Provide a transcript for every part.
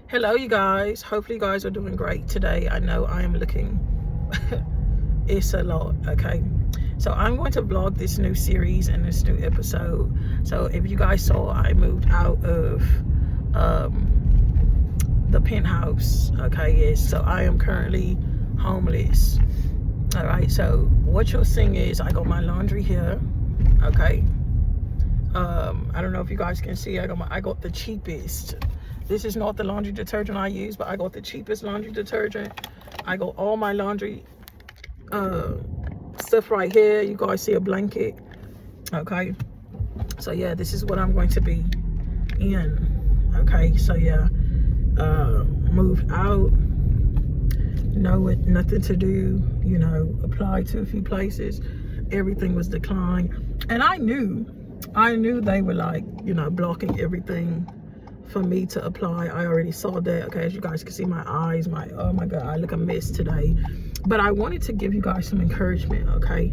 Hello, you guys. Hopefully you guys are doing great today. I know I am looking it's a lot. Okay, so I'm going to vlog this new series and this new episode. So if you guys saw, I moved out of the penthouse. Okay, yes, so I am currently homeless. All right, so what you're seeing is I got my laundry here. Okay, I don't know if you guys can see. I got the cheapest. This is not the laundry detergent I use, but I got the cheapest laundry detergent. I got all my laundry stuff right here. You guys see a blanket. Okay, so yeah, this is what I'm going to be in. Okay, so yeah, moved out. Nothing to do. You know, applied to a few places. Everything was declined, and I knew they were like, you know, blocking everything for me to apply. I already saw that. Okay, as you guys can see, my eyes, oh my god, I look a mess today. But I wanted to give you guys some encouragement. Okay,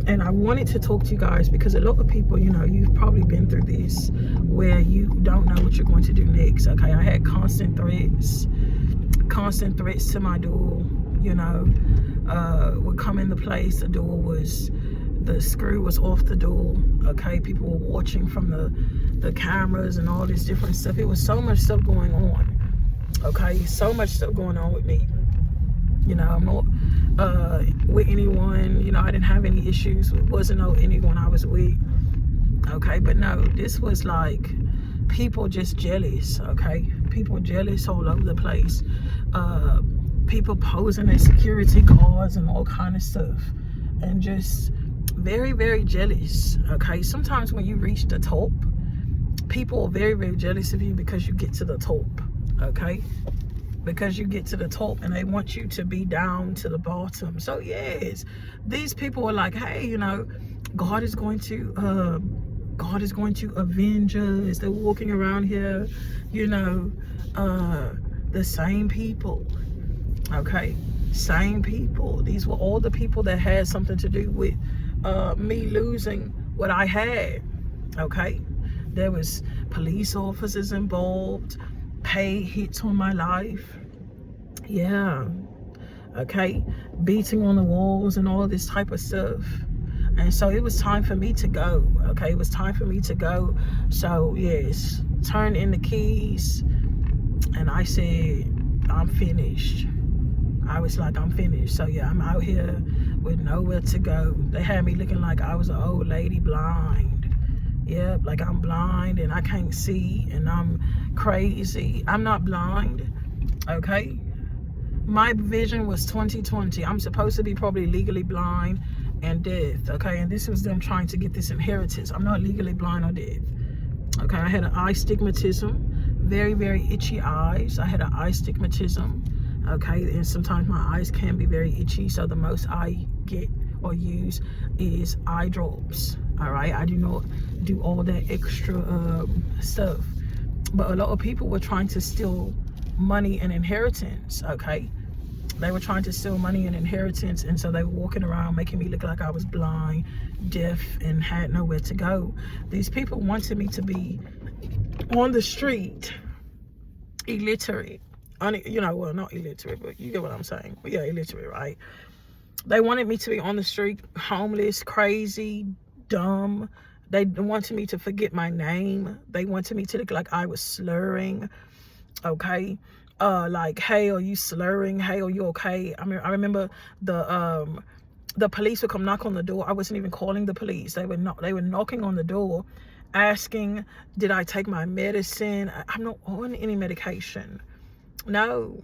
and I wanted to talk to you guys because a lot of people, you know, you've probably been through this where you don't know what you're going to do next. Okay, I had constant threats to my door. You know, would come into place. The screw was off the door. Okay, people were watching from the cameras and all this different stuff. It was so much stuff going on. Okay, so much stuff going on with me. You know, I'm not with anyone. You know, I didn't have any issues. It wasn't anyone I was with. Okay, but no, this was like people just jealous. Okay, people jealous all over the place. People posing as security guards and all kind of stuff, and just very, very jealous. Okay, sometimes when you reach the top, people are very, very jealous of you because you get to the top. Okay, because you get to the top and they want you to be down to the bottom. So yes, these people are like, hey, you know, God is going to avenge us. They're walking around here, you know, the same people. Okay, same people. These were all the people that had something to do with me losing what I had. Okay, there was police officers involved, pay hits on my life. Yeah. Okay, beating on the walls and all this type of stuff. And so it was time for me to go. Okay, it was time for me to go. So yes, turned in the keys and I said, I'm finished. I was like, I'm finished. So yeah, I'm out here with nowhere to go. They had me looking like I was an old lady blind. Yeah, like I'm blind and I can't see and I'm crazy. I'm not blind. Okay, my vision was 20/20. I'm supposed to be probably legally blind and deaf. Okay, and this was them trying to get this inheritance. I'm not legally blind or deaf. Okay, I had an eye stigmatism, very, very itchy eyes. I had an eye stigmatism. Okay, and sometimes my eyes can be very itchy, so the most I get or use is eye drops. All right, I do not do all that extra stuff, but a lot of people were trying to steal money and inheritance. Okay, they were trying to steal money and inheritance, and so they were walking around making me look like I was blind, deaf, and had nowhere to go. These people wanted me to be on the street, illiterate. You know, well, not illiterate, but you get what I'm saying. But yeah, illiterate, right? They wanted me to be on the street, homeless, crazy, dumb. They wanted me to forget my name. They wanted me to look like I was slurring. Okay, like, hey, are you slurring? Hey, are you okay? I mean, I remember the police would come knock on the door. I wasn't even calling the police. They were knocking on the door, asking, did I take my medicine? I'm not on any medication. No.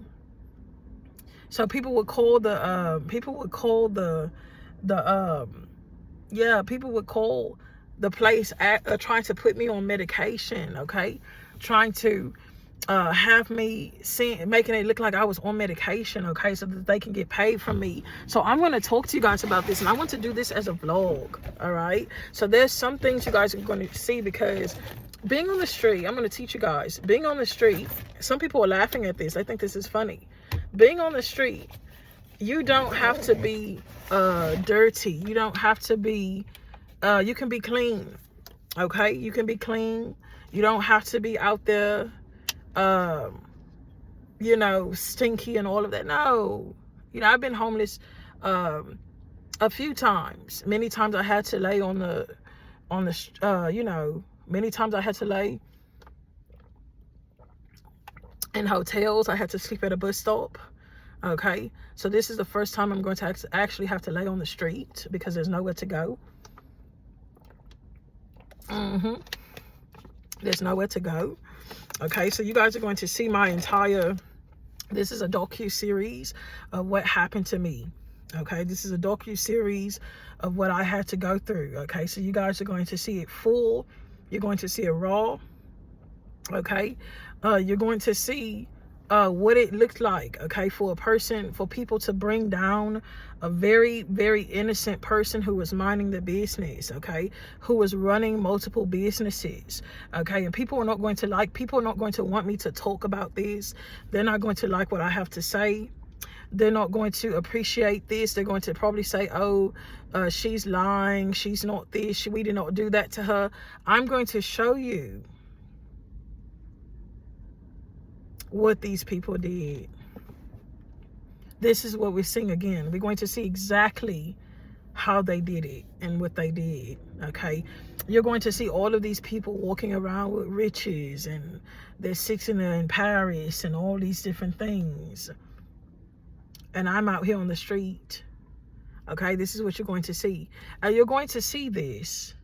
So people would call the place trying to put me on medication. Okay, trying to have me making it look like I was on medication. Okay, so that they can get paid from me. So I'm going to talk to you guys about this, and I want to do this as a vlog. All right, so there's some things you guys are going to see, because being on the street, I'm going to teach you guys. Being on the street, some people are laughing at this. They think this is funny. Being on the street, you don't have to be dirty. You don't have to be, you can be clean. Okay, you can be clean. You don't have to be out there you know, stinky and all of that. No, you know, I've been homeless a few times. Many times I had to lay on the you know, many times I had to lay in hotels. I had to sleep at a bus stop. Okay, so this is the first time I'm going to actually have to lay on the street because there's nowhere to go. There's nowhere to go. Okay, so you guys are going to see my entire, this is a docu-series of what happened to me. Okay, this is a docu-series of what I had to go through. Okay, so you guys are going to see it full. You're going to see it raw. Okay, you're going to see what it looked like, okay, for a person, for people to bring down a very, very innocent person who was minding the business, okay, who was running multiple businesses, okay, and people are not going to want me to talk about this. They're not going to like what I have to say. They're not going to appreciate this. They're going to probably say, oh, she's lying, she's not this, we did not do that to her. I'm going to show you what these people did. This is what we're seeing again. We're going to see exactly how they did it and what they did. Okay, you're going to see all of these people walking around with riches, and they're sitting there in Paris and all these different things, and I'm out here on the street. Okay, this is what you're going to see, and you're going to see this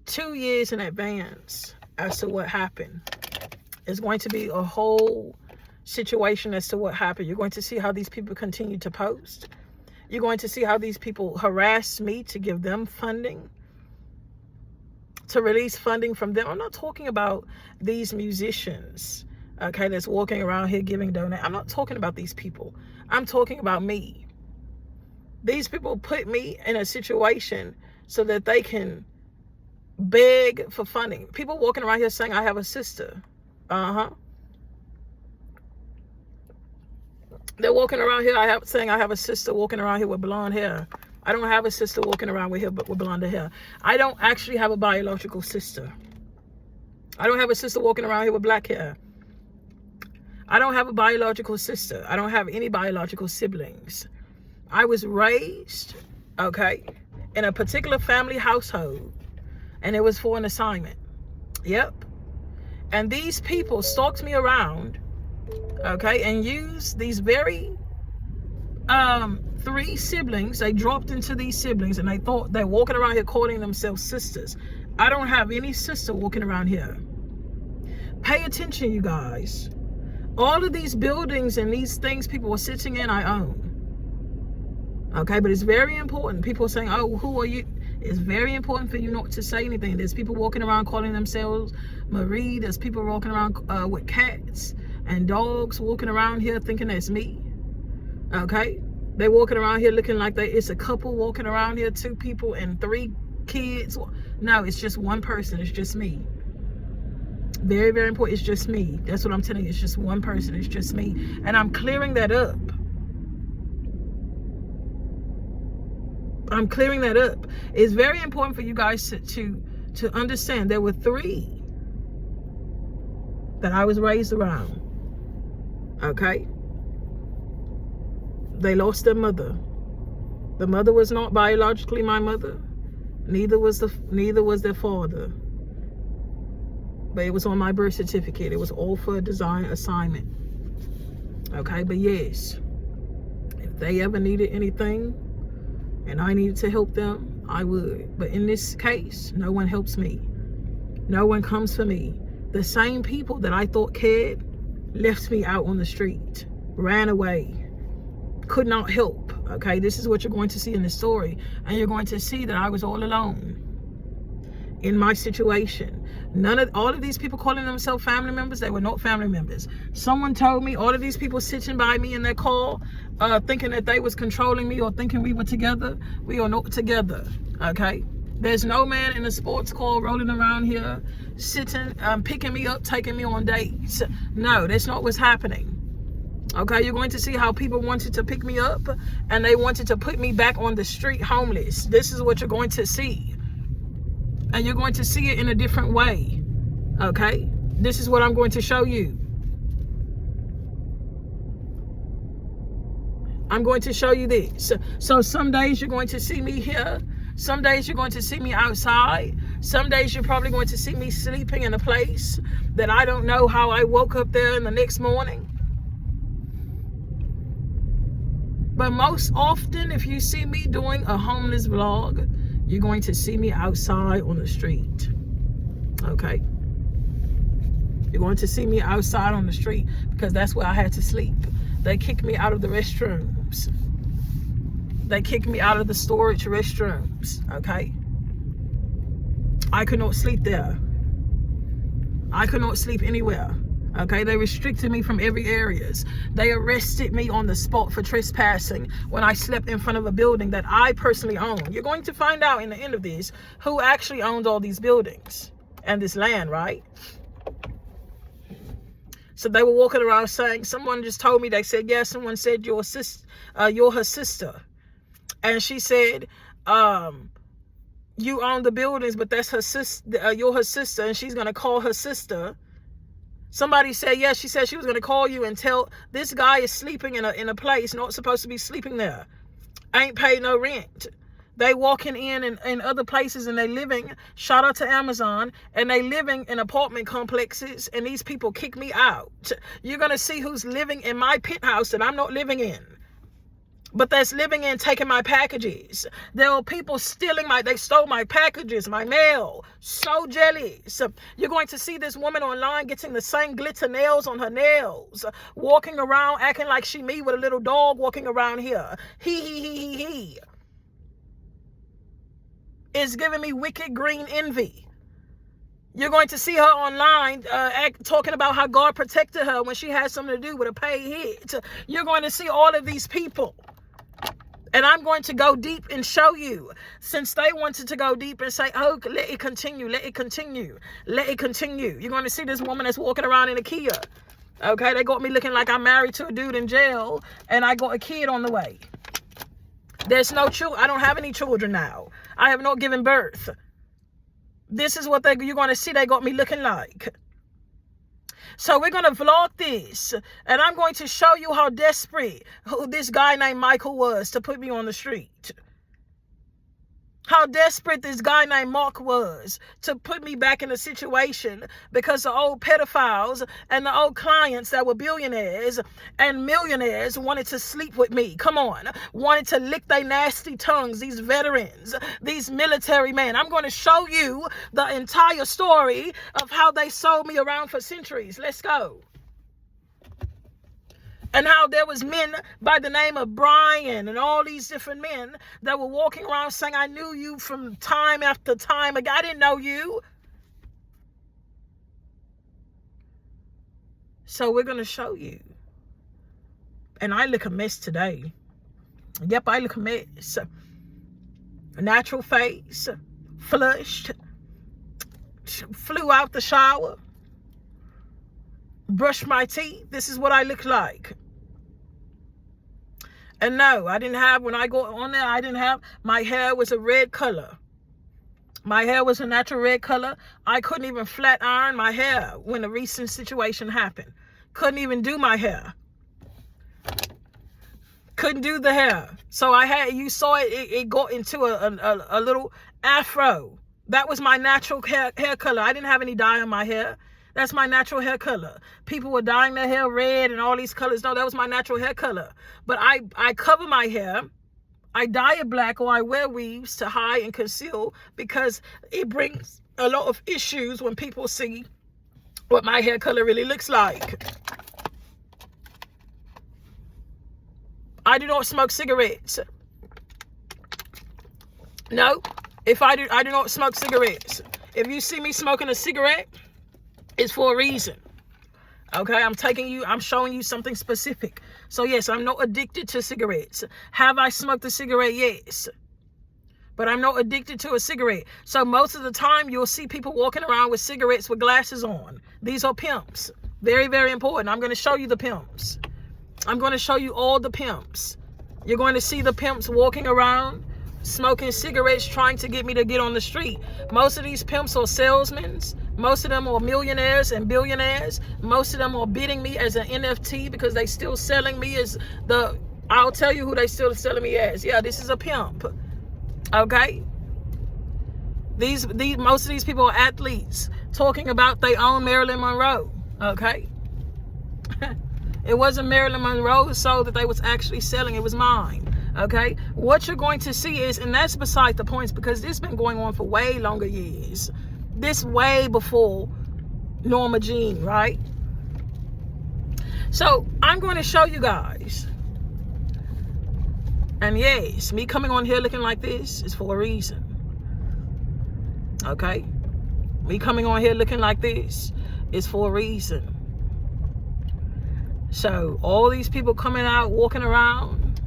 2 years in advance as to what happened. It's going to be a whole situation as to what happened. You're going to see how these people continue to post. You're going to see how these people harass me to give them funding, to release funding from them. I'm not talking about these musicians, okay, that's walking around here giving donate. I'm not talking about these people. I'm talking about me. These people put me in a situation so that they can beg for funding. People walking around here saying I have a sister. They're walking around here saying I have a sister walking around here with blonde hair. I don't have a sister walking around with blonde hair. I don't actually have a biological sister. I don't have a sister walking around here with black hair. I don't have a biological sister. I don't have any biological siblings. I was raised, okay, in a particular family household, and it was for an assignment. Yep. And these people stalked me around, okay, and used these very 3 siblings. They dropped into these siblings, and they thought they're walking around here calling themselves sisters. I don't have any sister walking around here. Pay attention, you guys. All of these buildings and these things people are sitting in, I own. Okay, but it's very important. People are saying, oh, who are you? It's very important for you not to say anything. There's people walking around calling themselves Marie. There's people walking around with cats and dogs walking around here thinking that's me. Okay, they're walking around here looking like it's a couple walking around here, 2 people and 3 kids. No, it's just one person. It's just me. Very, very important. It's just me. That's what I'm telling you. It's just one person. It's just me, and I'm clearing that up. I'm clearing that up. It's very important for you guys to understand there were 3 that I was raised around. Okay? They lost their mother. The mother was not biologically my mother. Neither was their father. But it was on my birth certificate. It was all for a design assignment. Okay, but yes, if they ever needed anything and I needed to help them, I would. But in this case, no one helps me. No one comes for me. The same people that I thought cared left me out on the street, ran away, could not help. Okay, this is what you're going to see in the story. And you're going to see that I was all alone in my situation. All of these people calling themselves family members, they were not family members. Someone told me all of these people sitting by me in their car, thinking that they was controlling me or thinking we were together. We are not together, okay? There's no man in a sports car rolling around here, sitting, picking me up, taking me on dates. No, that's not what's happening. Okay, you're going to see how people wanted to pick me up and they wanted to put me back on the street homeless. This is what you're going to see. And you're going to see it in a different way. Okay, this is what I'm going to show you. I'm going to show you this. So some days you're going to see me here. Some days you're going to see me outside. Some days you're probably going to see me sleeping in a place that I don't know how I woke up there in the next morning. But most often, if you see me doing a homeless vlog, you're going to see me outside on the street. Okay? You're going to see me outside on the street because that's where I had to sleep. They kicked me out of the restrooms. They kicked me out of the storage restrooms. Okay? I could not sleep there. I could not sleep anywhere. Okay, they restricted me from every areas. They arrested me on the spot for trespassing when I slept in front of a building that I personally own. You're going to find out in the end of this who actually owns all these buildings and this land, right? So they were walking around saying, someone just told me, they said, yeah, someone said you're her sister. And she said, you own the buildings, but that's her sister. You're her sister, and she's going to call her sister. Somebody said, yeah, she said she was going to call you and tell this guy is sleeping in a place not supposed to be sleeping there. Ain't paid no rent. They walking in other places and they living, shout out to Amazon, and they living in apartment complexes, and these people kick me out. You're going to see who's living in my penthouse that I'm not living in, but that's living in taking my packages. There are people stealing they stole my packages, my mail. So jealous. You're going to see this woman online getting the same glitter nails on her nails, walking around acting like she me with a little dog walking around here. He. It's giving me wicked green envy. You're going to see her online talking about how God protected her when she had something to do with a paid hit. You're going to see all of these people. And I'm going to go deep and show you, since they wanted to go deep and say, oh, let it continue, let it continue, let it continue. You're going to see this woman that's walking around in a Kia. Okay, they got me looking like I'm married to a dude in jail, and I got a kid on the way. There's no children. I don't have any children now. I have not given birth. This is what you're going to see they got me looking like. So we're going to vlog this, and I'm going to show you how desperate who this guy named Michael was to put me on the street. How desperate this guy named Mark was to put me back in a situation because the old pedophiles and the old clients that were billionaires and millionaires wanted to sleep with me. Come on. Wanted to lick their nasty tongues, these veterans, these military men. I'm going to show you the entire story of how they sold me around for centuries. Let's go. And how there was men by the name of Brian and all these different men that were walking around saying, I knew you from time after time. I didn't know you. So we're going to show you. And I look a mess today. Yep, I look a mess. A natural face, flushed, flew out the shower, brushed my teeth. This is what I look like. And no, I didn't have, when I go on there, I didn't have, my hair was a red color. My hair was a natural red color. I couldn't even flat iron my hair when a recent situation happened. Couldn't even do my hair. Couldn't do the hair. So you saw it got into a little afro. That was my natural hair color. I didn't have any dye on my hair. That's my natural hair color. People were dyeing their hair red and all these colors. No, that was my natural hair color. But I cover my hair. I dye it black, or I wear weaves to hide and conceal, because it brings a lot of issues when people see what my hair color really looks like. I do not smoke cigarettes. No, I do not smoke cigarettes. If you see me smoking a cigarette, it's for a reason. Okay, I'm showing you something specific. So yes, I'm not addicted to cigarettes. Have I smoked a cigarette? Yes. But I'm not addicted to a cigarette. So most of the time you'll see people walking around with cigarettes with glasses on. These are pimps. Very, very important. I'm going to show you the pimps. I'm going to show you all the pimps. You're going to see the pimps walking around smoking cigarettes, trying to get me to get on the street. Most of these pimps are salesmen. Most of them are millionaires and billionaires. Most of them are bidding me as an NFT because they still selling me as the I'll tell you who they still selling me as. Yeah, this is a pimp. Okay? Most of these people are athletes talking about they own Marilyn Monroe. Okay? It wasn't Marilyn Monroe's soul that they was actually selling. It was mine. Okay? What you're going to see is, and that's beside the points, because this has been going on for way longer years. This way before Norma Jean, right? So I'm going to show you guys. And yes, me coming on here looking like this is for a reason. Okay? Me coming on here looking like this is for a reason. So all these people coming out, walking around,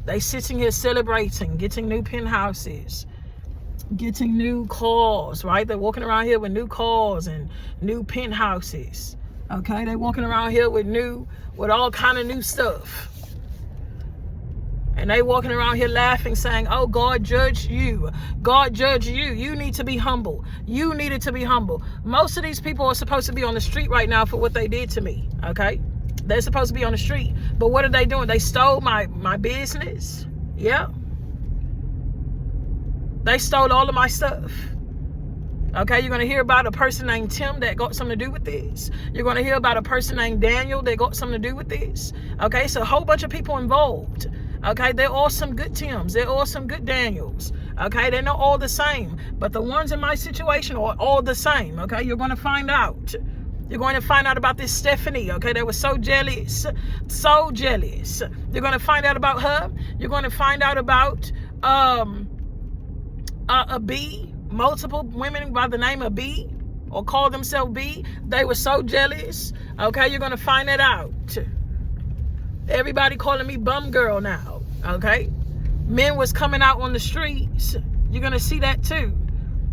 they sitting here celebrating, getting new penthouses, getting new cars, right? They're walking around here with new cars and new penthouses. Okay? They're walking around here with all kind of new stuff. And they walking around here laughing, saying, oh, God judged you. God judged you. You need to be humble. You needed to be humble. Most of these people are supposed to be on the street right now for what they did to me. Okay? They're supposed to be on the street. But what are they doing? They stole my business. Yeah. They stole all of my stuff. Okay, you're going to hear about a person named Tim that got something to do with this. You're going to hear about a person named Daniel that got something to do with this. Okay, so a whole bunch of people involved. Okay, they're all some good Tims. They're all some good Daniels. Okay, they're not all the same. But the ones in my situation are all the same. Okay, you're going to find out. You're going to find out about this Stephanie. Okay, they were so jealous. So jealous. You're going to find out about her. You're going to find out about a B. Multiple women by the name of B, or call themselves B. They were so jealous. Okay, you're going to find it out. Everybody calling me bum girl now. Okay, men was coming out on the streets. You're going to see that too.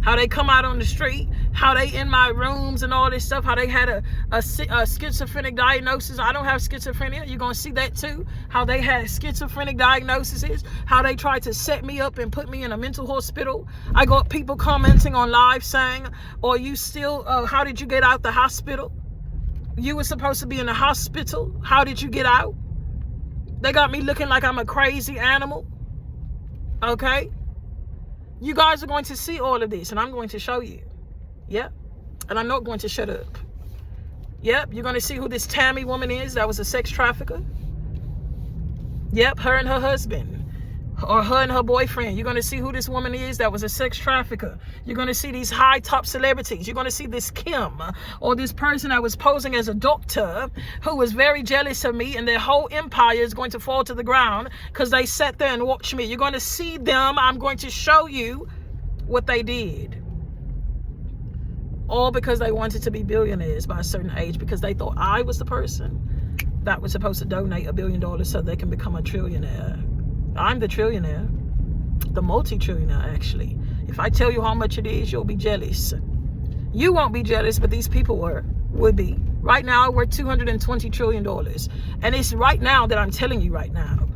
How they come out on the street, how they in my rooms and all this stuff, how they had a schizophrenic diagnosis. I don't have schizophrenia. You're going to see that too. How they had schizophrenic diagnoses, how they tried to set me up and put me in a mental hospital. I got people commenting on live saying, "Are you still, how did you get out the hospital? You were supposed to be in the hospital. How did you get out?" They got me looking like I'm a crazy animal. Okay? You guys are going to see all of this, and I'm going to show you. Yep. And I'm not going to shut up. Yep. You're going to see who this Tammy woman is that was a sex trafficker. Yep. Her and her husband. Or her and her boyfriend. You're going to see who this woman is that was a sex trafficker. You're going to see these high top celebrities. You're going to see this Kim, or this person that was posing as a doctor who was very jealous of me, and their whole empire is going to fall to the ground because they sat there and watched me. You're going to see them. I'm going to show you what they did. All because they wanted to be billionaires by a certain age, because they thought I was the person that was supposed to donate $1 billion so they can become a trillionaire. I'm the trillionaire, the multi-trillionaire actually. If I tell you how much it is, you'll be jealous. You won't be jealous, but these people would be. Right now, we're $220 trillion. And it's right now that I'm telling you right now.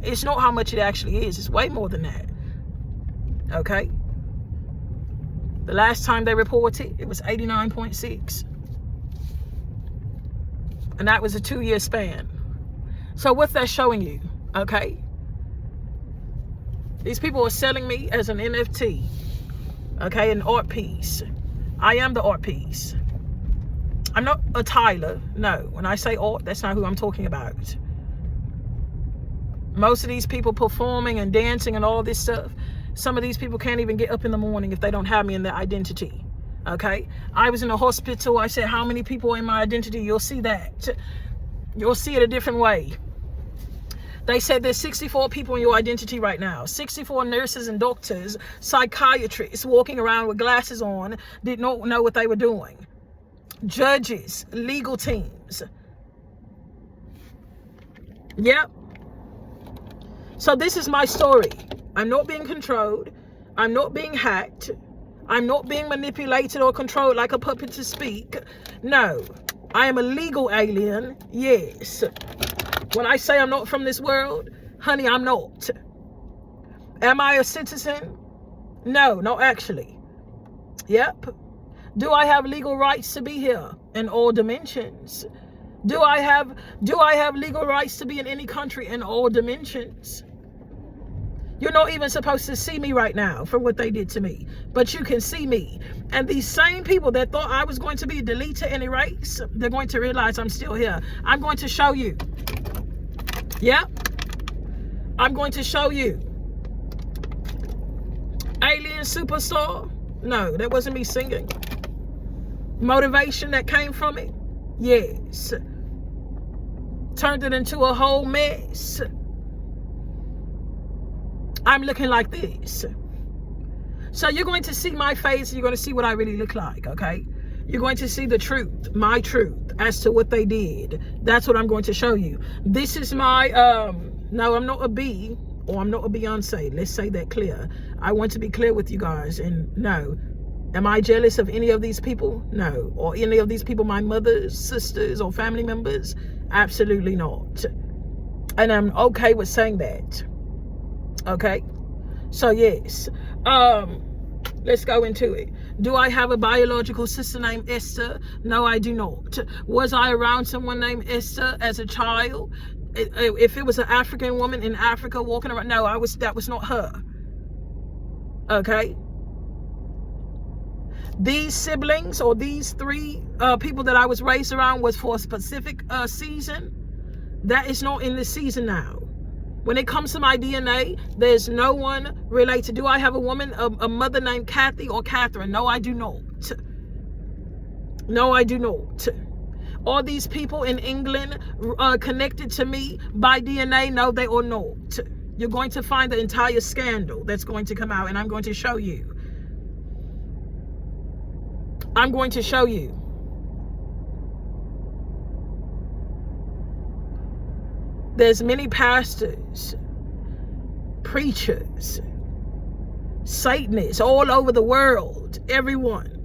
It's not how much it actually is. It's way more than that. Okay? The last time they reported, it was 89.6. And that was a 2-year span. So what's that showing you? Okay? These people are selling me as an NFT, okay, an art piece. I am the art piece. I'm not a Tyler. No, when I say art, that's not who I'm talking about. Most of these people performing and dancing and all this stuff, some of these people can't even get up in the morning if they don't have me in their identity, okay? I was in a hospital. I said, how many people are in my identity? You'll see that. You'll see it a different way. They said there's 64 people in your identity right now. 64 nurses and doctors, psychiatrists walking around with glasses on, did not know what they were doing. Judges, legal teams. Yep. So this is my story. I'm not being controlled. I'm not being hacked. I'm not being manipulated or controlled like a puppet to speak. No. I am a legal alien. Yes. When I say I'm not from this world, honey, I'm not. Am I a citizen? No, not actually. Yep. Do I have legal rights to be here in all dimensions? Do I have legal rights to be in any country in all dimensions? You're not even supposed to see me right now for what they did to me, but you can see me. And these same people that thought I was going to be deleted and erased, they're going to realize I'm still here. I'm going to show you. Yeah, I'm going to show you. Alien superstar? No, that wasn't me singing. Motivation that came from it? Yes. Turned it into a whole mess. I'm looking like this. So you're going to see my face. You're going to see what I really look like, okay? You're going to see the truth, my truth, as to what they did. That's what I'm going to show you. This is my, no, I'm not a B, or I'm not a Beyonce. Let's say that clear. I want to be clear with you guys. And no, am I jealous of any of these people? No. Or any of these people, my mother's sisters or family members? Absolutely not. And I'm okay with saying that. Okay, so yes, let's go into it. Do I have a biological sister named Esther? No, I do not. Was I around someone named Esther as a child? If it was an African woman in Africa walking around, no, that was not her. Okay, these siblings or these three people that I was raised around was for a specific season. That is not in this season now. When it comes to my DNA, there's no one related. Do I have a woman, a mother named Kathy or Catherine? No, I do not. No, I do not. All these people in England connected to me by DNA? No, they are not. You're going to find the entire scandal that's going to come out, and I'm going to show you. I'm going to show you. There's many pastors, preachers, Satanists all over the world, everyone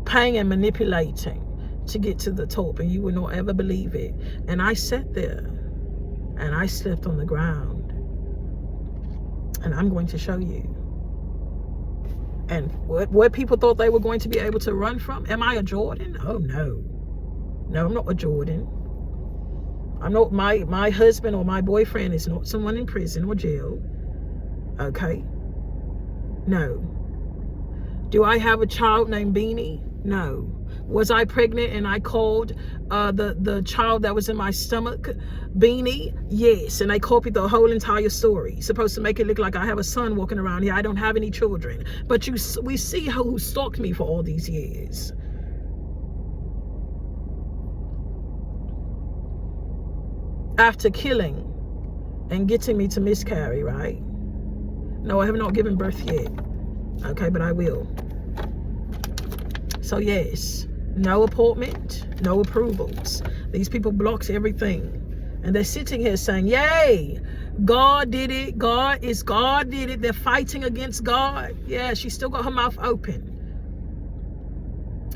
paying and manipulating to get to the top, and you will not ever believe it. And I sat there and I slept on the ground, and I'm going to show you. And what people thought they were going to be able to run from. Am I a Jordan? Oh no. No, I'm not a Jordan. I'm not, my husband or my boyfriend is not someone in prison or jail. Okay? No. Do I have a child named Beanie? No. Was I pregnant and I called the child that was in my stomach Beanie? Yes. And I copied the whole entire story. Supposed to make it look like I have a son walking around here. I don't have any children. But we see who stalked me for all these years. After killing and getting me to miscarry, right? No, I have not given birth yet. Okay, but I will. So yes, no appointment, no approvals. These people blocked everything. And they're sitting here saying, yay, God did it. God did it. They're fighting against God. Yeah, she still got her mouth open.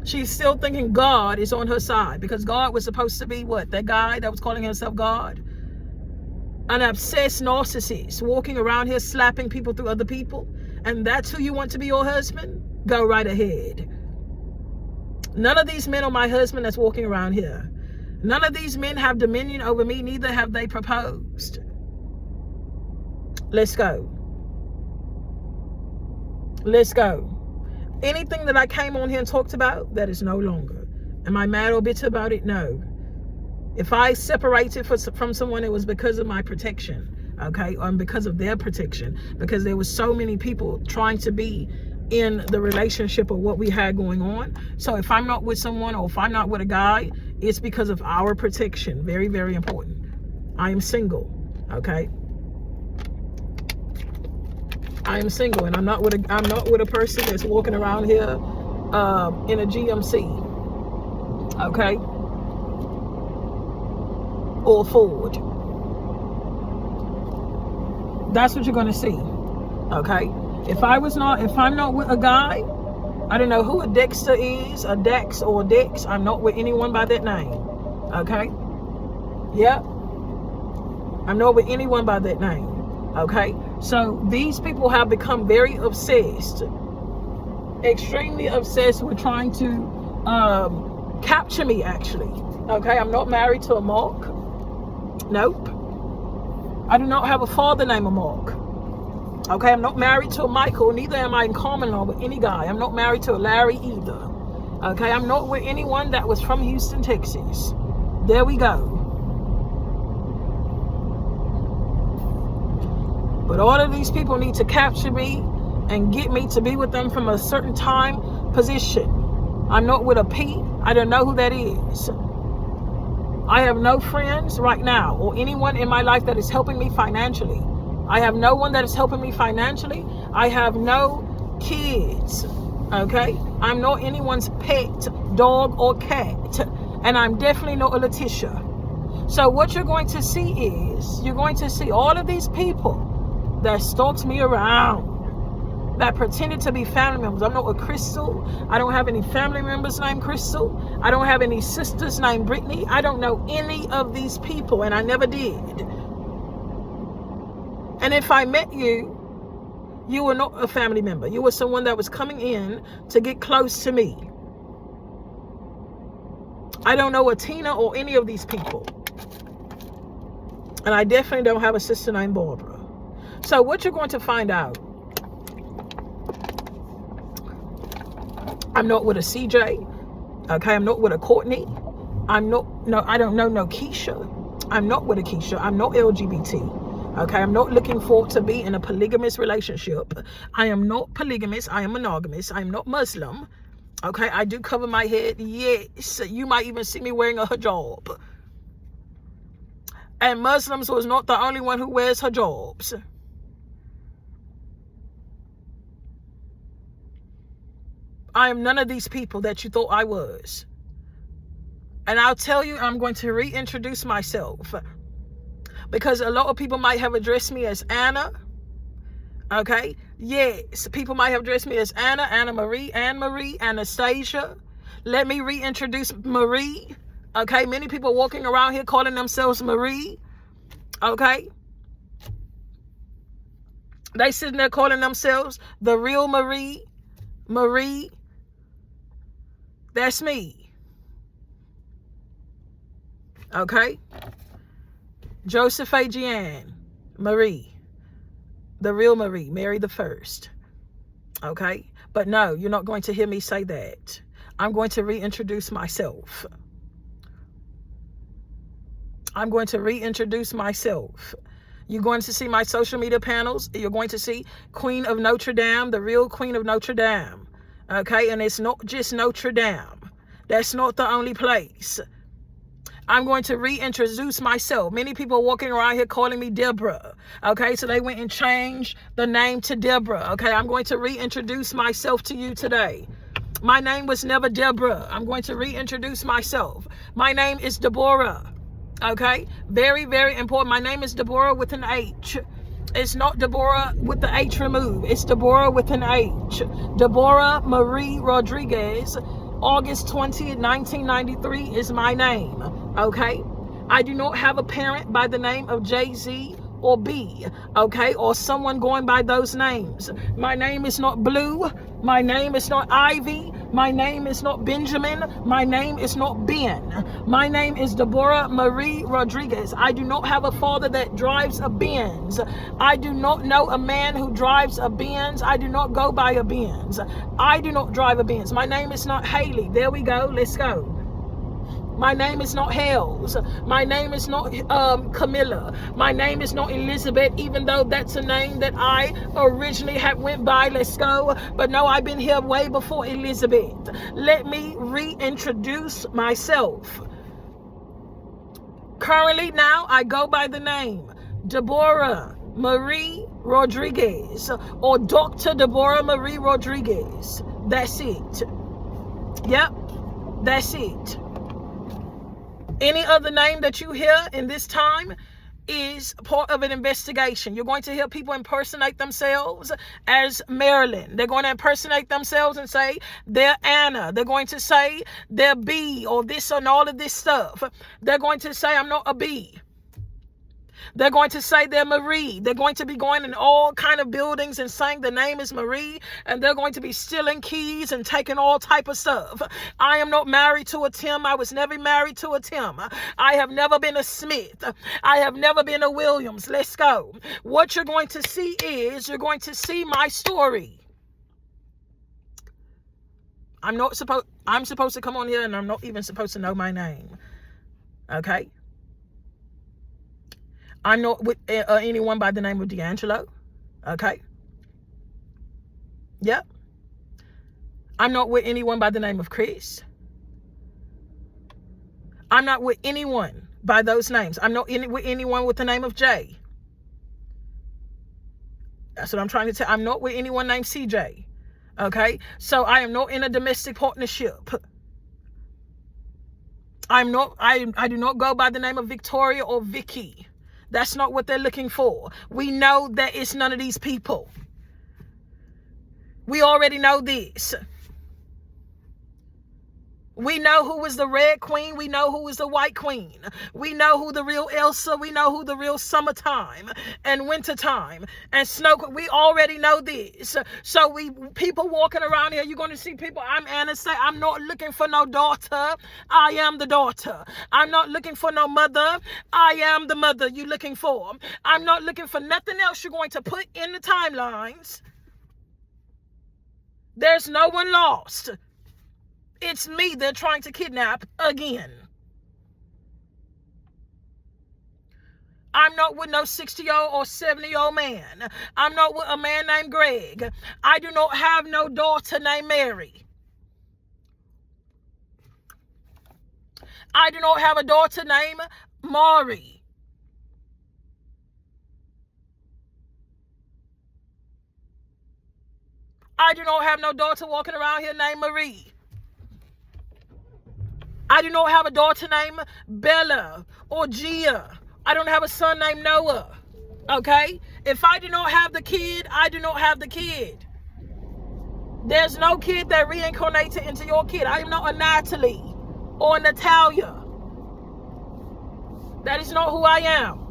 She's still thinking God is on her side, because God was supposed to be what? That guy that was calling himself God? An obsessed narcissist walking around here slapping people through other people? And that's who you want to be your husband? Go right ahead. None of these men are my husband that's walking around here. None of these men have dominion over me, neither have they proposed. Let's go. Let's go. Anything that I came on here and talked about, that is no longer. Am I mad or bitter about it? No. If I separated from someone, it was because of my protection, okay? Or because of their protection, because there was so many people trying to be in the relationship of what we had going on. So if I'm not with someone, or if I'm not with a guy, it's because of our protection. Very, very important. I am single, okay? I am single, and I'm not with a person that's walking around here in a GMC, okay, or Ford. That's what you're gonna see, okay? If I'm not with a guy, I don't know who a Dexter is, a Dex or a Dex. I'm not with anyone by that name, okay? Yeah, I'm not with anyone by that name. Okay, so these people have become very obsessed extremely obsessed with trying to capture me, actually. Okay, I'm not married to a Mark. Nope. I do not have a father named Mark. Okay, I'm not married to a Michael, neither am I in common law with any guy. I'm not married to a Larry either. Okay, I'm not with anyone that was from Houston, Texas. There we go. But all of these people need to capture me and get me to be with them from a certain time position. I'm not with a P. I don't know who that is. I have no friends right now or anyone in my life that is helping me financially. I have no one that is helping me financially. I have no kids. Okay? I'm not anyone's pet, dog, or cat. And I'm definitely not a Letitia. So what you're going to see is, you're going to see all of these people that stalked me around, that pretended to be family members. I'm not a Crystal. I don't have any family members named Crystal. I don't have any sisters named Brittany. I don't know any of these people, and I never did. And if I met you, you were not a family member. You were someone that was coming in to get close to me. I don't know a Tina or any of these people. And I definitely don't have a sister named Barbara. So what you're going to find out, I'm not with a CJ. Okay, I'm not with a Courtney. I don't know no Keisha. I'm not with a Keisha. I'm not LGBT. Okay, I'm not looking forward to be in a polygamous relationship. I am not polygamous. I am monogamous. I am not Muslim. Okay, I do cover my head. Yes, you might even see me wearing a hijab. And Muslims was not the only one who wears hijabs. I am none of these people that you thought I was. And I'll tell you, I'm going to reintroduce myself. Because a lot of people might have addressed me as Anna. Okay? Yes, people might have addressed me as Anna, Anna Marie, Anne Marie, Anastasia. Let me reintroduce Marie. Okay? Many people walking around here calling themselves Marie. Okay? They sitting there calling themselves the real Marie. Marie. That's me. Okay? Joseph Adrienne, Marie. The real Marie, Mary the First. Okay? But no, you're not going to hear me say that. I'm going to reintroduce myself. I'm going to reintroduce myself. You're going to see my social media panels. You're going to see Queen of Notre Dame, the real Queen of Notre Dame. Okay? And it's not just Notre Dame. That's not the only place. I'm going to reintroduce myself. Many people walking around here calling me Deborah. Okay, so they went and changed the name to Deborah. Okay, I'm going to reintroduce myself to you today. My name was never Deborah. I'm going to reintroduce myself. My name is Deborah. Okay, very, very important. My name is Deborah with an H. It's not Deborah with the H removed. It's Deborah with an H. Deborah Marie Rodriguez. August 20th, 1993 is my name. Okay, I do not have a parent by the name of Jay-Z or B, okay, or someone going by those names. My name is not Blue. My name is not Ivy. My name is not Benjamin. My name is not Ben. My name is Deborah Marie Rodriguez. I do not have a father that drives a Benz. I do not know a man who drives a Benz. I do not go by a Benz. I do not drive a Benz. My name is not Haley. There we go. Let's go. My name is not Hales. My name is not Camilla. My name is not Elizabeth, even though that's a name that I originally had went by. Let's go. But no, I've been here way before Elizabeth. Let me reintroduce myself. Currently now, I go by the name Deborah Marie Rodriguez or Dr. Deborah Marie Rodriguez. That's it. Yep, that's it. Any other name that you hear in this time is part of an investigation. You're going to hear people impersonate themselves as Marilyn. They're going to impersonate themselves and say they're Anna. They're going to say they're B or this and all of this stuff. They're going to say I'm not a B. They're going to say they're Marie. They're going to be going in all kind of buildings and saying the name is Marie, and they're going to be stealing keys and taking all type of stuff. I am not married to a Tim. I was never married to a Tim. I have never been a Smith. I have never been a Williams. Let's go. What you're going to see is you're going to see my story. I'm supposed to come on here and I'm not even supposed to know my name. Okay? I'm not with anyone by the name of D'Angelo. Okay? Yep. I'm not with anyone by the name of Chris. I'm not with anyone by those names. I'm not with anyone with the name of Jay. That's what I'm trying to tell. I'm not with anyone named CJ. Okay? So I am not in a domestic partnership. I do not go by the name of Victoria or Vicky. That's not what they're looking for. We know that it's none of these people. We already know this. We know who is the red queen. We know who is the white queen. We know who the real Elsa. We know who the real summertime and wintertime and snow. We already know this. So people walking around here, you're going to see people. I'm Anna say, I'm not looking for no daughter. I am the daughter. I'm not looking for no mother. I am the mother you're looking for. I'm not looking for nothing else you're going to put in the timelines. There's no one lost. It's me they're trying to kidnap again. I'm not with no 60-year-old or 70-year-old man. I'm not with a man named Greg. I do not have no daughter named Mary. I do not have a daughter named Maury. I do not have no daughter walking around here named Marie. I do not have a daughter named Bella or Gia. I don't have a son named Noah. Okay? If I do not have the kid, I do not have the kid. There's no kid that reincarnated into your kid. I am not a Natalie or a Natalia. That is not who I am.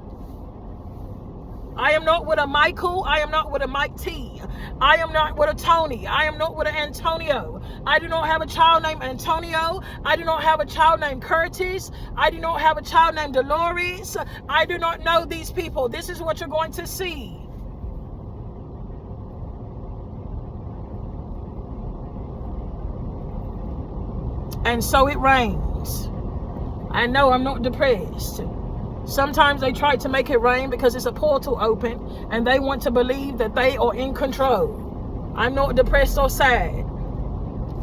I am not with a Michael. I am not with a Mike T. I am not with a Tony. I am not with an Antonio. I do not have a child named Antonio. I do not have a child named Curtis. I do not have a child named Dolores. I do not know these people. This is what you're going to see. And so it rains. I know I'm not depressed. Sometimes they try to make it rain because it's a portal open and they want to believe that they are in control. I'm not depressed or sad.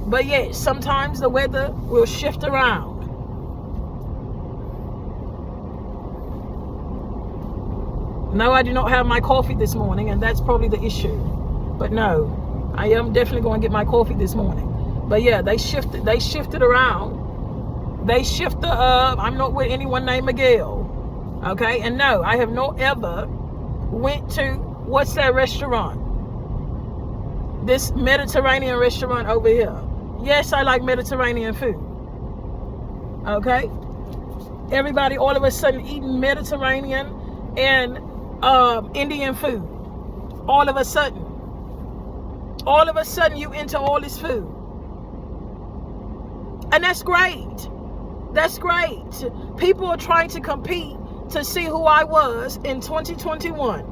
But yes, sometimes the weather will shift around. No, I do not have my coffee this morning, and that's probably the issue. But no, I am definitely going to get my coffee this morning. But yeah, they shifted around. They shifted up. I'm not with anyone named Miguel. Okay, and no, I have not ever went to, what's that restaurant? This Mediterranean restaurant over here. Yes, I like Mediterranean food. Okay? Everybody all of a sudden eating Mediterranean and Indian food. All of a sudden you into all this food. And that's great. That's great. People are trying to compete to see who I was in 2021.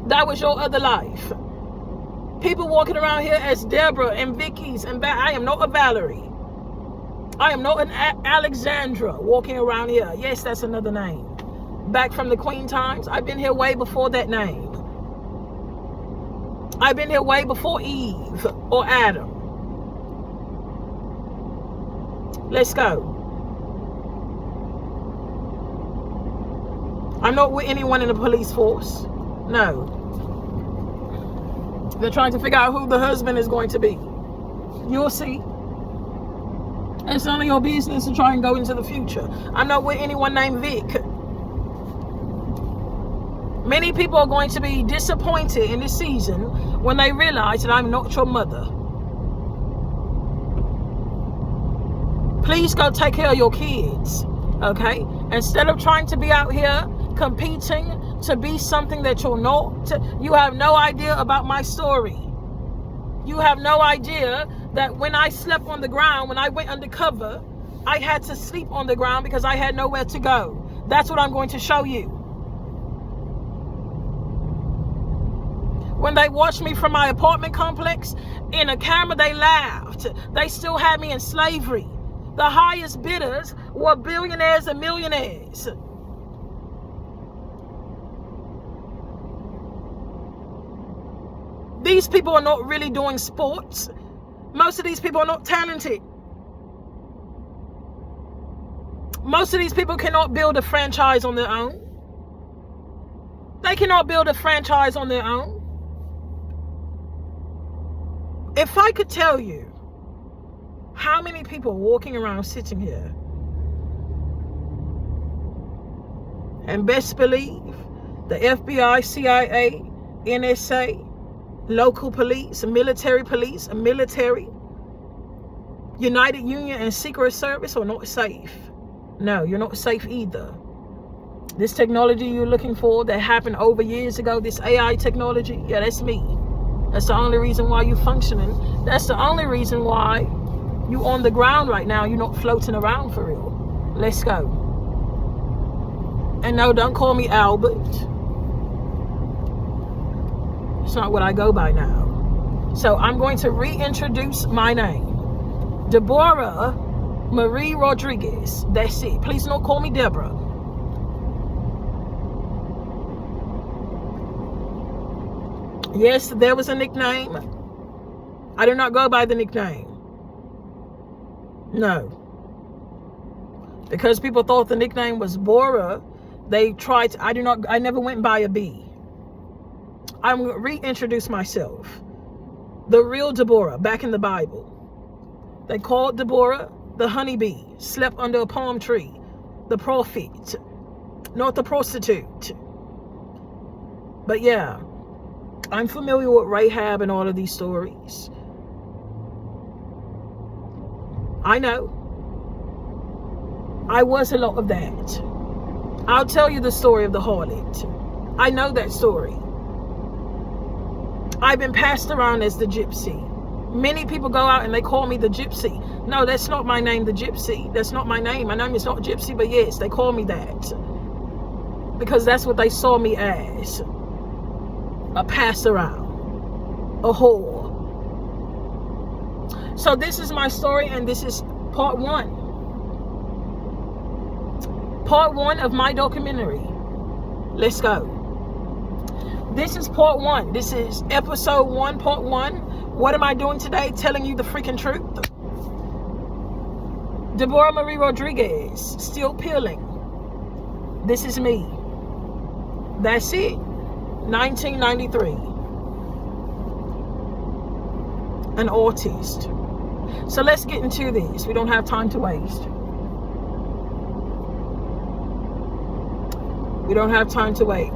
That was your other life. People walking around here as Deborah and Vicky's and I am not a Valerie. I am not an Alexandra walking around here. Yes, that's another name. Back from the Queen times. I've been here way before that name. I've been here way before Eve or Adam. Let's go. I'm not with anyone in the police force. No. They're trying to figure out who the husband is going to be. You'll see. It's none of your business to try and go into the future. I'm not with anyone named Vic. Many people are going to be disappointed in this season when they realize that I'm not your mother. Please go take care of your kids. Okay? Instead of trying to be out here competing to be something that you're not, you have no idea about my story. You have no idea that when I slept on the ground, when I went undercover, I had to sleep on the ground because I had nowhere to go. That's what I'm going to show you. When they watched me from my apartment complex, in a camera they laughed. They still had me in slavery. The highest bidders were billionaires and millionaires. These people are not really doing sports. Most of these people are not talented. Most of these people cannot build a franchise on their own. They cannot build a franchise on their own. If I could tell you how many people walking around sitting here, and best believe the FBI, CIA, NSA, local police, military, United Union and Secret Service are not safe. No, you're not safe either. This technology you're looking for that happened over years ago, this AI technology, yeah, that's me. That's the only reason why you're functioning. That's the only reason why you on the ground right now. You're not floating around for real. Let's go. And no, don't call me Albert. It's not what I go by now. So I'm going to reintroduce my name. Deborah Marie Rodriguez. That's it. Please don't call me Deborah. Yes, there was a nickname. I do not go by the nickname. No. Because people thought the nickname was Bora, they tried to, I never went by a B. I'm going to reintroduce myself. The real Deborah, back in the Bible. They called Deborah the honeybee, slept under a palm tree, the prophet, not the prostitute. But yeah, I'm familiar with Rahab and all of these stories. I know. I was a lot of that. I'll tell you the story of the harlot. I know that story. I've been passed around as the gypsy. Many people go out and they call me the gypsy. No, that's not my name, the gypsy. That's not my name. My name is not gypsy, but yes, they call me that. Because that's what they saw me as. A pass around. A whore. So this is my story, and this is part one. Part one of my documentary. Let's go. This is part one. This is episode one, part one. What am I doing today? Telling you the freaking truth. Deborah Marie Rodriguez, still peeling. This is me. That's it. 1993. An artist. So let's get into this. We don't have time to waste. We don't have time to wait.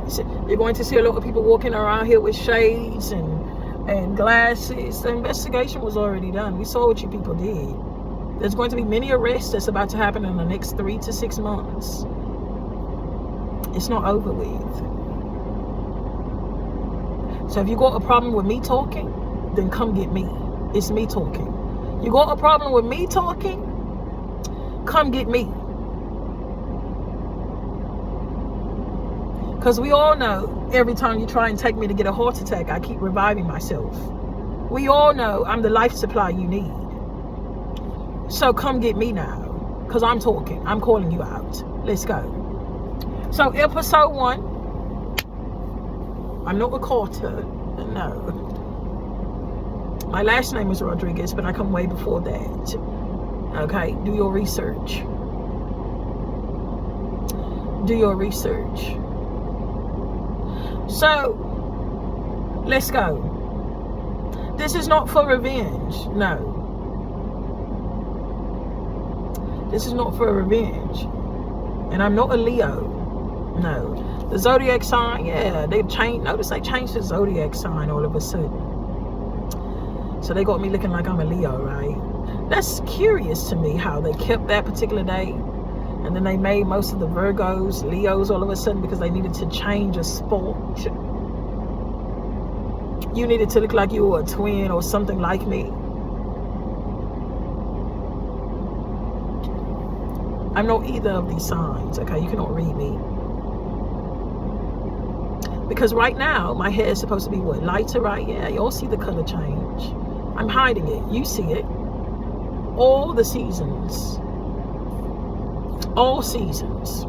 You're going to see a lot of people walking around here with shades and glasses. The investigation was already done. We saw what you people did. There's going to be many arrests that's about to happen in the next 3 to 6 months. It's not over with. So if you got a problem with me talking, then come get me. It's me talking. You got a problem with me talking? Come get me. Because we all know every time you try and take me to get a heart attack, I keep reviving myself. We all know I'm the life supply you need. So come get me now. Because I'm talking. I'm calling you out. Let's go. So episode one. I'm not a Carter. No. My last name is Rodriguez, but I come way before that. Okay? Do your research. Do your research. So, let's go. This is not for revenge. No. This is not for revenge. And I'm not a Leo. No. The zodiac sign, yeah, they changed. Notice they changed the zodiac sign all of a sudden. So they got me looking like I'm a Leo, right? That's curious to me how they kept that particular day. And then they made most of the Virgos, Leos all of a sudden because they needed to change a sport. You needed to look like you were a twin or something like me. I'm not either of these signs, okay? You cannot read me. Because right now, my hair is supposed to be what? Lighter, right? Yeah, you all see the color change. I'm hiding it. You see it. All the seasons. All seasons.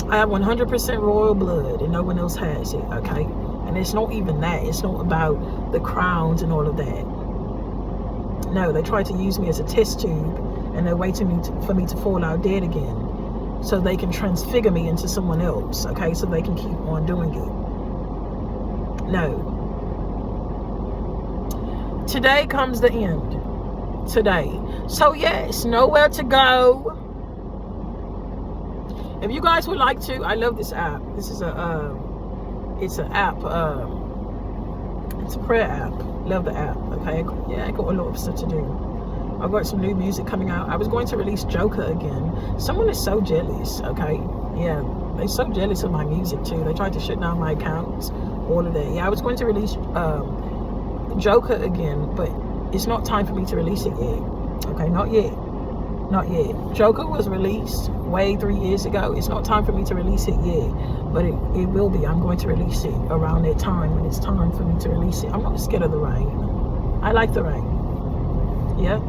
I have 100% royal blood and no one else has it, okay? And it's not even that. It's not about the crowns and all of that. No, they tried to use me as a test tube and they're waiting for me to fall out dead again so they can transfigure me into someone else, okay? So they can keep on doing it. No. Today comes the end. Today. So yes, nowhere to go. If you guys would like to, I love this app. This is it's an app. It's a prayer app. Love the app. Okay. Yeah, I got a lot of stuff to do. I've got some new music coming out. I was going to release Joker again. Someone is so jealous. Okay. Yeah, they're so jealous of my music too. They tried to shut down my accounts. All of that. Yeah, I was going to release Joker again, but it's not time for me to release it yet. Okay, not yet. Not yet. Joker was released way 3 years ago. It's not time for me to release it yet, but it will be. I'm going to release it around that time when it's time for me to release it. I'm not scared of the rain. I like the rain. Yeah.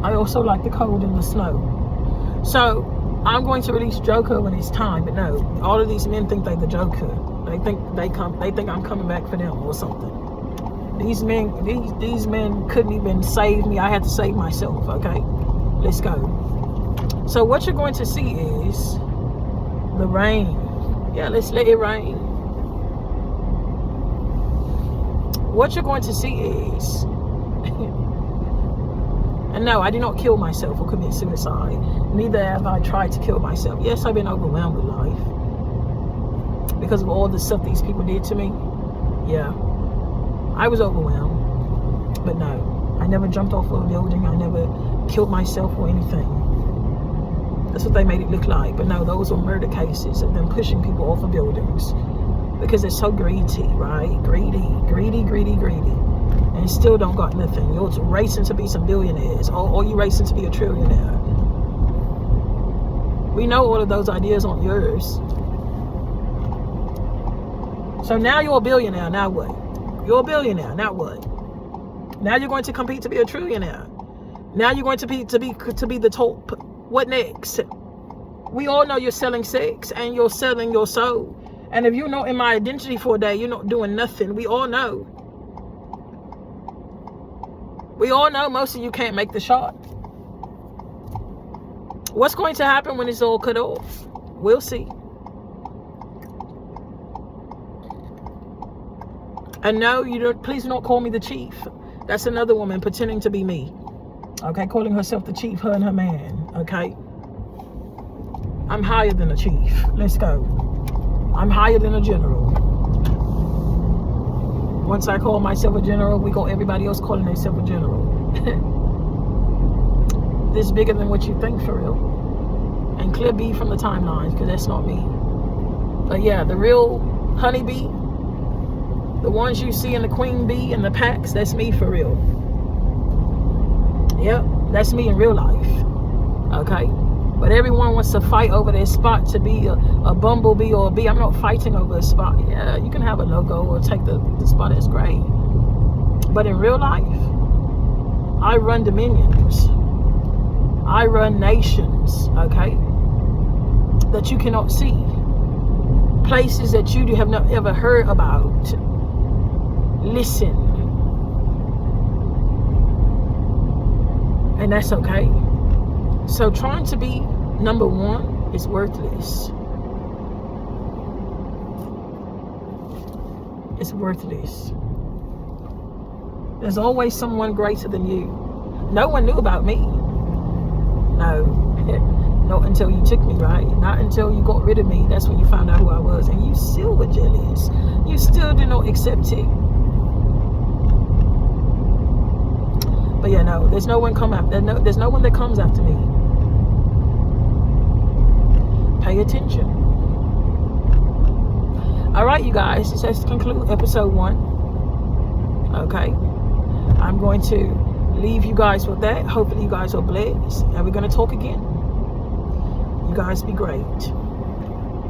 I also like the cold and the snow. So I'm going to release Joker when it's time, but no, all of these men think they're the Joker. They think I'm coming back for them or something. These men couldn't even save me. I had to save myself, okay? Let's go. So what you're going to see is the rain. Yeah, let's let it rain. What you're going to see is and no, I did not kill myself or commit suicide. Neither have I tried to kill myself. Yes, I've been overwhelmed with life because of all the stuff these people did to me. Yeah, I was overwhelmed. But no, I never jumped off of a building. I never killed myself or anything. That's what they made it look like. But no, those were murder cases of them pushing people off of buildings because they're so greedy, right? Greedy. And still don't got nothing. You're racing to be some billionaires, or you racing to be a trillionaire. We know all of those ideas aren't yours. So now you're a billionaire. Now what? You're a billionaire. Now what? Now you're going to compete to be a trillionaire. Now you're going to be the top. What next? We all know you're selling sex and you're selling your soul. And if you're not in my identity for a day, you're not doing nothing. We all know. We all know most of you can't make the shot. What's going to happen when it's all cut off? We'll see. And no, you don't. Please don't call me the chief. That's another woman pretending to be me. Okay, calling herself the chief, her and her man. Okay, I'm higher than a chief. Let's go. I'm higher than a general. Once I call myself a general, we got everybody else calling themselves a general. This bigger than what you think, for real. And clear B from the timelines, because that's not me. But yeah, the real honeybee, the ones you see in the queen bee and the packs, that's me for real. Yep, that's me in real life. Okay? But everyone wants to fight over their spot to be a bumblebee or a bee. I'm not fighting over a spot. Yeah, you can have a logo or take the spot. That's great. But in real life, I run dominions. I run nations, okay, that you cannot see. Places that you have not ever heard about. Listen. And that's okay. So trying to be number one is worthless. It's worthless. There's always someone greater than you. No one knew about me. No. Not until you took me, right? Not until you got rid of me. That's when you found out who I was. And you still were jealous. You still did not accept it. But yeah, no, there's no one there's no one that comes after me. Pay attention. All right, you guys, this has to conclude episode 1. Okay, I'm going to leave you guys with that. Hopefully you guys are blessed, and we're going to talk again. You guys be great.